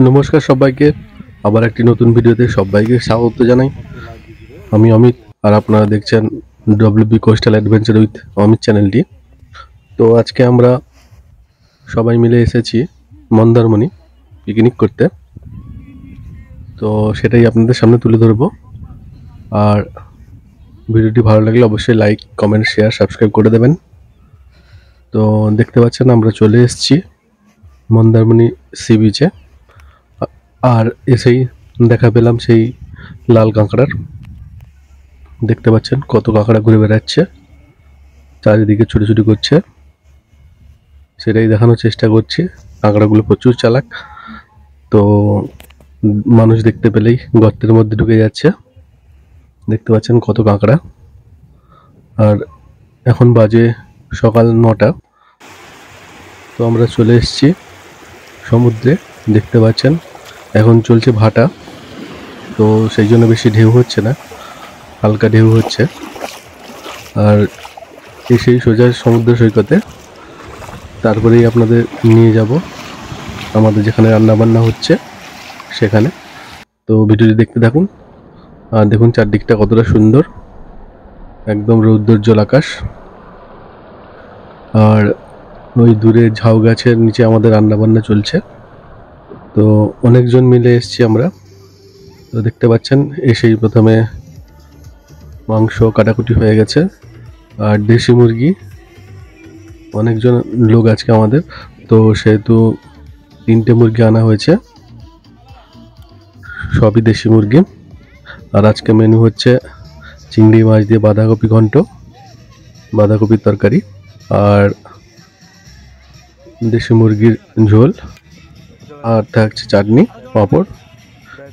নমস্কার সবাইকে, আবার একটি নতুন ভিডিওতে সবাইকে স্বাগত জানাই। আমি অমিত, আর আপনারা দেখছেন WB coastal adventure with Amit চ্যানেলটি। তো আজকে আমরা সবাই মিলে এসেছি মন্দারমণি পিকনিক করতে, তো সেটাই আপনাদের সামনে তুলে ধরবো। আর ভিডিওটি ভালো লাগলে অবশ্যই লাইক, কমেন্ট, শেয়ার, সাবস্ক্রাইব করে দেবেন। তো দেখতে পাচ্ছেন আমরা চলে এসেছি মন্দারমণি সি বিচে, আর এসেই দেখা পেলাম সেই লাল কাঁকড়ার। দেখতে পাচ্ছেন কত কাঁকড়া ঘুরে বেড়াচ্ছে, চারিদিকে ছুটোছুটি করছে, সেটাই দেখানোর চেষ্টা করছি। কাঁকড়াগুলো প্রচুর চালাক, তো মানুষ দেখতে পেলেই গর্তের মধ্যে ঢুকে যাচ্ছে। দেখতে পাচ্ছেন কত কাঁকড়া। আর এখন বাজে সকাল 9টা। তো আমরা চলে এসেছি সমুদ্রে। দেখতে পাচ্ছেন এখন চলছে ভাটা, তো সেই জন্য বেশি ঢেউ হচ্ছে না, হালকা ঢেউ হচ্ছে। আর এসেই সোজা সমুদ্র সৈকতে, তারপরেই আপনাদের নিয়ে যাব আমাদের যেখানে রান্নাবান্না হচ্ছে সেখানে। তো ভিডিওটি দেখতে থাকুন, আর দেখুন চারদিকটা কতটা সুন্দর, একদম রৌদ্রোজ্জ্বল আকাশ। আর ওই দূরে ঝাউ গাছের নিচে আমাদের রান্নাবান্না চলছে। তো অনেকজন মিলে এসছি আমরা। তো দেখতে পাচ্ছেন এসেই প্রথমে মাংস কাটাকুটি হয়ে গেছে, আর দেশি মুরগি অনেকজন লোক আজকে আমাদের, তো সেহেতু 3টে মুরগি আনা হয়েছে, সবই দেশি মুরগি। আর আজকে মেনু হচ্ছে চিংড়ি মাছ দিয়ে বাঁধাকপি ঘন্ট, বাঁধাকপির তরকারি, আর দেশি মুরগির ঝোল, আর থাকছে চাটনি, পাঁপড়,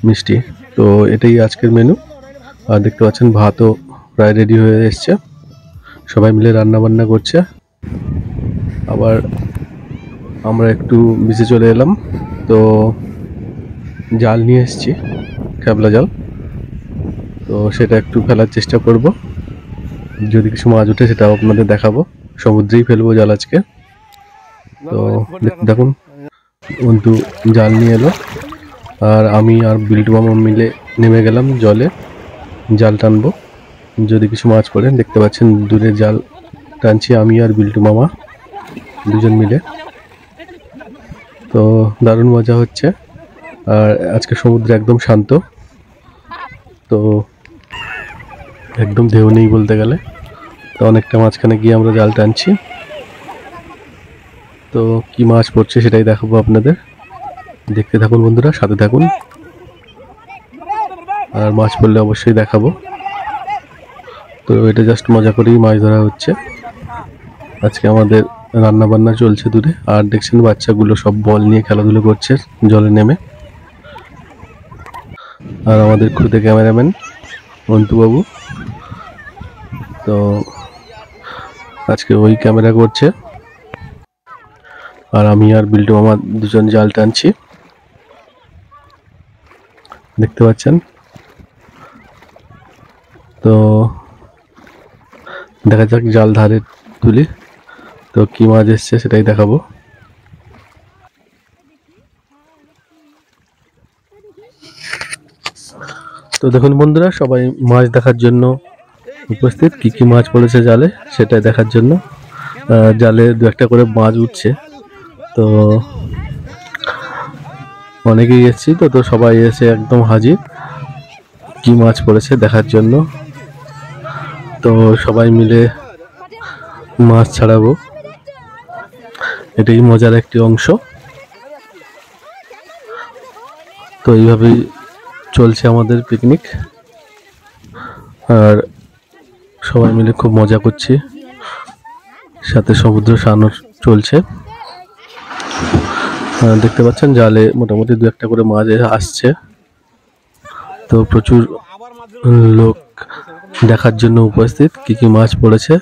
মিষ্টি। তো এটাই আজকের মেনু। আর দেখতে পাচ্ছেন ভাতও প্রায় রেডি হয়ে এসছে, সবাই মিলে রান্না বান্না করছে। আবার আমরা একটু বিচে চলে এলাম, তো জাল নিয়ে এসেছি, ক্যাবলা জাল। তো সেটা একটু ফেলার চেষ্টা করব, যদি কিছু মাছ ওঠে সেটাও আপনাদের দেখাবো। সমুদ্রেই ফেলবো জাল আজকে। তো দেখুন বন্ধু জাল নিয়ে এলো, আর আমি আর বিল্টু মামা মিলে নেমে গেলাম জলে জাল টানবো, যদি কিছু মাছ পড়ে। দেখতে পাচ্ছেন দূরে জাল টানছি আমি আর বিল্টু মামা দুজন মিলে। তো দারুণ মজা হচ্ছে। আর আজকে সমুদ্র একদম শান্ত, তো একদম ঢেউ নেই বলতে গেলে। তো অনেকটা মাঝখানে গিয়ে আমরা জাল টানছি, তো কি মাছ পড়ছে সেটাই দেখাবো আপনাদের। দেখতে থাকুন বন্ধুরা, সাথে থাকুন, আর মাছ পড়লে অবশ্যই দেখাবো। তো এটা জাস্ট মজা করেই মাছ ধরা হচ্ছে। আজকে আমাদের রান্না বান্না চলছে দূরে, আর দেখছেন বাচ্চাগুলো সব বল নিয়ে খেলাধুলো করছে জলে নেমে। আর আমাদের খুদে ক্যামেরাম্যান অন্তুবাবু, তো আজকে ওই ক্যামেরা করছে, আর আমি আর বিল্টু মামা দুজন জাল টানছি। দেখতে পাচ্ছেন। তো দেখা যাক জাল ধারে তুলি, তো কি মাছ এসছে সেটাই দেখাবো। তো দেখুন বন্ধুরা, সবাই মাছ দেখার জন্য উপস্থিত। কি কি মাছ পড়েছে জালে সেটাই দেখার জন্য। জালে 2-1টা করে মাছ উঠছে, তো অনেকেই এসেছি, তো সবাই এসে একদম হাজির কি মাছ পড়েছে দেখার জন্য। তো সবাই মিলে মাছ ছাড়াবো, এটাই মজার একটি অংশ। তো এইভাবেই চলছে আমাদের পিকনিক, আর সবাই মিলে খুব মজা করছি, সাথে সমুদ্র সানো চলছে। দেখতে পাচ্ছেন জালে মোটামুটি 2-1টা করে মাছ আসছে, তো প্রচুর লোক দেখার জন্য উপস্থিত কি কি মাছ পড়েছে।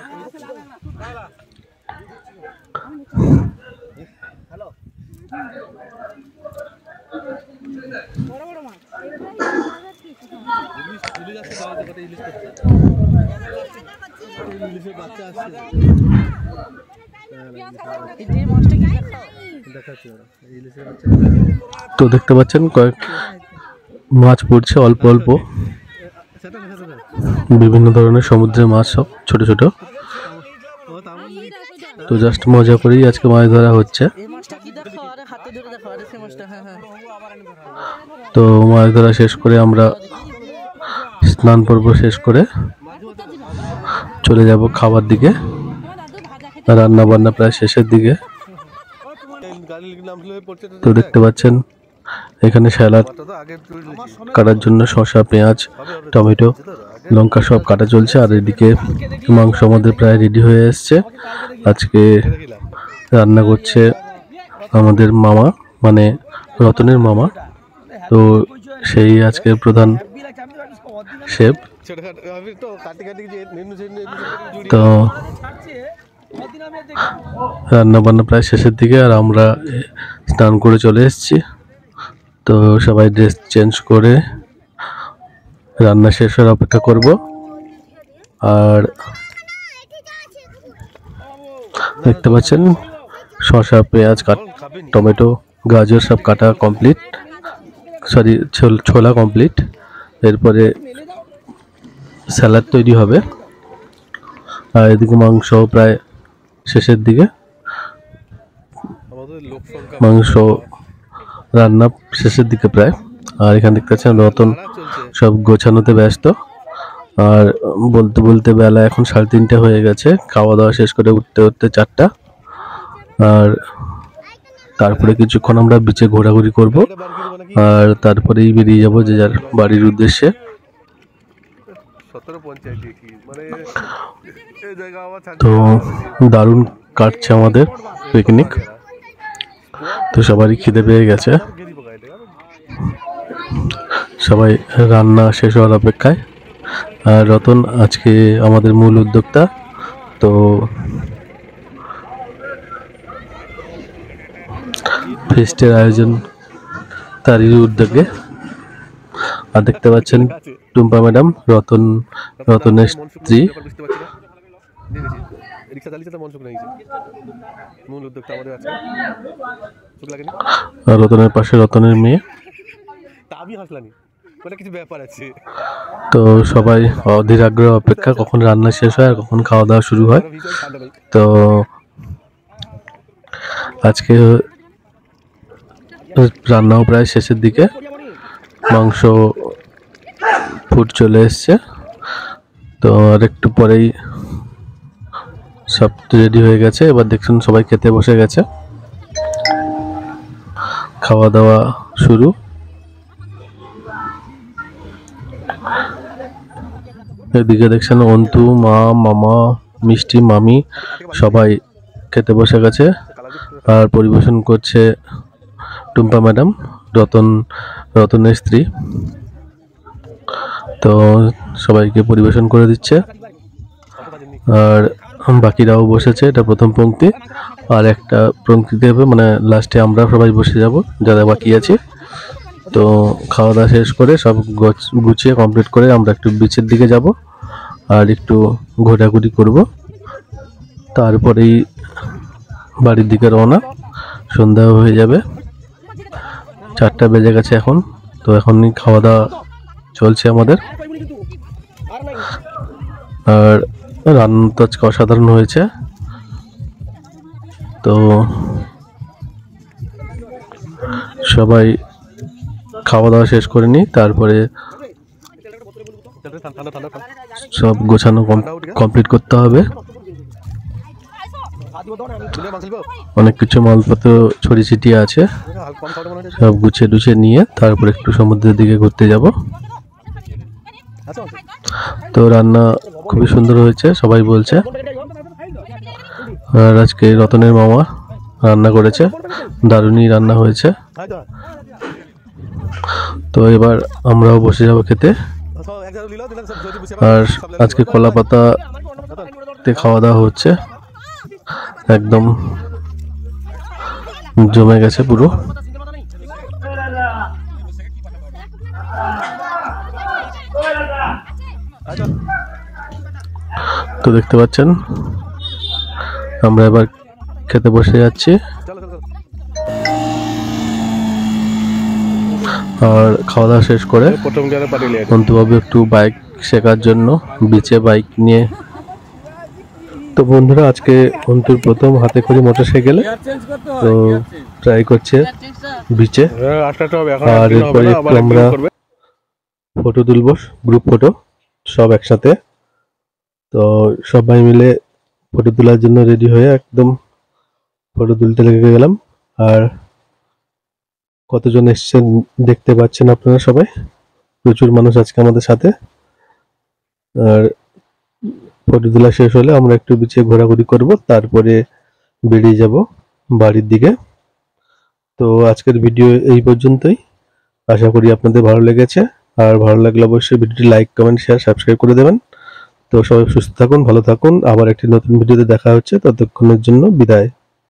তো দেখতে পাচ্ছেন কয়েক মাছ পড়ছে অল্প অল্প, বিভিন্ন ধরনের সমুদ্রের মাছ, সব ছোট ছোট। তো জাস্ট মজা করেই আজকে মাছ ধরা হচ্ছে। তো মাছ ধরা শেষ করে আমরা স্নান পর্ব শেষ করে চলে যাব খাবার দিকে। রান্না বান্না প্রায় শেষের দিকে। তো দেখতে পাচ্ছেন এখানে স্যালাড কাটার জন্য শসা, পেঁয়াজ, টমেটো, লঙ্কা সব কাটা চলছে। আর এদিকে মাংস আমাদের প্রায় রেডি হয়ে এসছে। আজকে রান্না করছে আমাদের মামা, মানে রতনের মামা। তো সেই আজকে প্রধান শেফ। তো রান্না বান্না প্রায় শেষের দিকে, আর আমরা স্নান করে চলে এসেছি। তো সবাই ড্রেস চেঞ্জ করে রান্না শেষ হওয়ার অপেক্ষা করব। আর দেখতে পাচ্ছেন শসা, পেঁয়াজ, টমেটো, গাজর সব কাটা কমপ্লিট, সরি ছোলা কমপ্লিট। এরপরে স্যালাড তৈরি হবে। আর এদিকে মাংস প্রায় শেষের দিকে, মাংস রান্না শেষের দিকে প্রায়। আর এখানে দেখতে পাচ্ছেন রতন সব গোছানোতে ব্যস্ত। আর বলতে বলতে বেলা এখন 3:30 হয়ে গেছে, খাওয়া দাওয়া শেষ করে উঠতে উঠতে 4টা। আর তারপরে কিছুক্ষণ আমরা বিচে ঘোরাঘুরি করব, আর তারপরেই বেরিয়ে যাব যে যার বাড়ির উদ্দেশ্যে। তো দারুণ কাটছে আমাদের পিকনিক। তো সবারই খিদে পেয়ে গেছে, সবাই রান্না শেষ হওয়ার অপেক্ষায়। আর রতন আজকে আমাদের মূল উদ্যোক্তা। তো ফেস্টের আয়োজন তারই উদ্যোগে। আর দেখতে পাচ্ছেন টুম্পা ম্যাডাম, রতনের স্ত্রী। রতনের পাশে রতনের মেয়ে। তো সবাই অধীর আগ্রহ অপেক্ষা কখন রান্না শেষ হয় আর কখন খাওয়া দাওয়া শুরু হয়। তো আজকে রান্নাও প্রায় শেষের দিকে, মাংস ফুট চলে এসছে। তো আর একটু পরেই সব রেডি হয়ে গেছে। এবার দেখুন সবাই খেতে বসে গেছে, খাওয়া দাওয়া শুরু। এদিকে দেখছেন অন্তু, মা, মামা, মিষ্টি, মামি সবাই খেতে বসে গেছে। আর পরিবেশন করছে টুম্পা ম্যাডাম, রতনের স্ত্রী। তো সবাইকে পরিবেশন করে দিচ্ছে। আর বাকিরাও বসেছে, এটা প্রথম পংক্তি। আর একটা পংক্তিতে হবে, মানে লাস্টে আমরা সবাই বসে যাব যারা বাকি আছে। তো খাওয়া দাওয়া শেষ করে সব গুছিয়ে কমপ্লিট করে আমরা একটু বিচের দিকে যাব আর একটু ঘোরাঘুরি করব। তারপরেই বাড়ির দিকে রওনা। সন্ধ্যা হয়ে যাবে, 4টা বেজে গেছে এখন। তো এখনই খাওয়া দাওয়া চলছে আমাদের। আর রান্না তো আজকে অসাধারণ হয়েছে। তো সবাই খাওয়া দাওয়া শেষ করে নি, তারপরে সব গোছানো কমপ্লিট করতে হবে। অনেক কিছু মালপত্র ছড়িয়ে ছিটিয়ে আছে, সব গুছিয়ে টুছিয়ে নিয়ে তারপরে একটু সমুদ্রের দিকে ঘুরতে যাব। তো রান্না খুবই সুন্দর হয়েছে সবাই বলছে। আর আজকে রতনের মামা রান্না করেছে, দারুণই রান্না হয়েছে। তো এবার আমরাও বসে যাব খেতে। আর আজকে কলা পাতাতে খাওয়া দাওয়া হচ্ছে, একদম জমে গেছে পুরো। তো দেখতে পাচ্ছেন আমরা এবার খেতে বসে যাচ্ছি। আর খাওয়া দাওয়া শেষ করে অন্তভাবে একটু বাইক শেখার জন্য বিচে বাইক নিয়ে। তো বন্ধুরা, আজকে অন্তুর প্রথম হাতে করে মোটরসাইকেলে তো ট্রাই করছে বিচে। আর এরপরে একটু আমরা ফটো তুলবো, গ্রুপ ফটো সব একসাথে। তো সবাই মিলে ফটো তোলার জন্য রেডি হয়ে একদম ফটো তুলতে লেগে গেলাম। আর কতজন এসছেন দেখতে পাচ্ছেন আপনারা সবাই, প্রচুর মানুষ আজকে আমাদের সাথে। আর ফটো তোলা শেষ হলে আমরা একটু বিচে ঘোরাঘুরি করব, তারপরে বেরিয়ে যাব বাড়ির দিকে। তো আজকের ভিডিও এই পর্যন্তই, আশা করি আপনাদের ভালো লেগেছে। আর ভালো লাগলে অবশ্যই ভিডিওটি লাইক, কমেন্ট, শেয়ার, সাবস্ক্রাইব করে দেবেন। তো সবাই সুস্থ থাকুন, ভালো থাকুন। আবার একটি নতুন ভিডিওতে দেখা হচ্ছে, ততক্ষণের জন্য বিদায়।